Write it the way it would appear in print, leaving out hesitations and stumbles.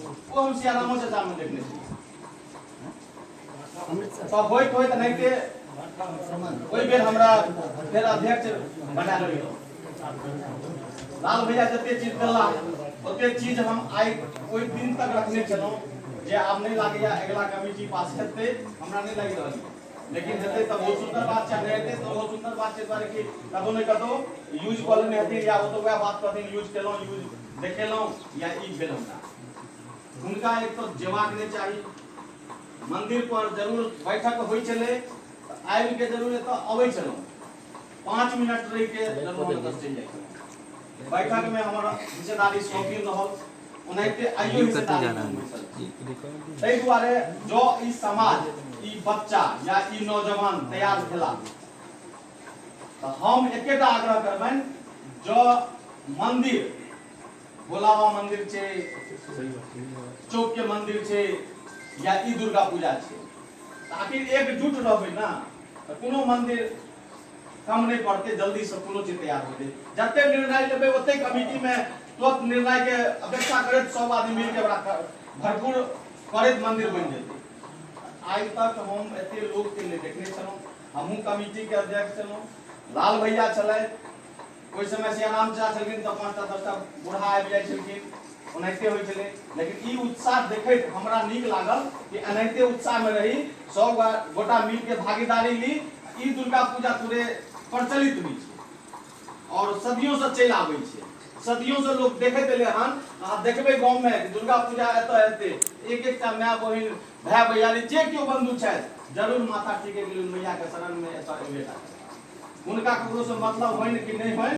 वो हम सियारामो से सामने देखने छी तो होइत नहीं के कोई बेर हमरा फिर अध्यक्ष बना लियो लाल भैया जते चीज देला ओते चीज हम आई कोई दिन तक रखने चलो जे आब नहीं लागे या अगला कमिटी पास हेतै हमरा नहीं लागि रहल लेकिन हेतै त बहुत सुंदर बात छै नहीं हेतै तो बहुत सुंदर बात छै बारे कि कतो नहीं कतो यूज कॉल में हेतै या वो तो वह बात कहथिन यूज केलो यूज देखेलो या ई भेलो ना उनका एक तो जवाब नहीं चाहिए मंदिर पर जरूर बैठक होई चले आबि के जरूर तो अबै चलो 5 मिनट रह के जरूर हम चल जाए बैठक में हमारा हिस्सेदारी शौकीन रहल उन्हें आइयो हिस्सेदारी तै दुआरे जो ई समाज ई बच्चा या ई नौजवान तैयार भेला तो हम एकेटा आग्रह करबन जो मंदिर भोलाबा मंदिर छे चौक के मंदिर छे या ई दुर्गा पूजा छे आखिर एकजुट रहबै ना तो कोनो मंदिर कम नहीं पड़ते जल्दी से कोनो चीज तैयार होते जते निर्णय लेबे ओते कमिटी में तुरंत निर्णय के अपेक्षा करत सब आदमी मिल के बड़ा भरपूर करत मंदिर बन जेते आज तक हम एते लोग के लिए देखने चलो हमहू कमिटी के अध्यक्ष चलो लाल भैया चले कोई समय से आराम चा छलकिन तो 5टा 10टा बूढ़ा आबि जाय छलकिन ओनाइते होय छले लेकिन ई उत्साह देखैत हमरा नीक लागल कि अनैते उत्साह में रही सब गोटा मिल के भागीदारी ली ई दुर्गा पूजा पूरे प्रचलित हुई छै और सदियों से चल आबै छै सदियों से लोग देखैत एले हन आ देखबे गांव में दुर्गा पूजा एतय हेतै एक एकटा माय बहिन भाई भैयारी जे केओ बंधु छै जरूर माथा टेके के लेल मैया के शरण में एतय एबेटा उनका ककरो से मतलब होय कि नहीं होय।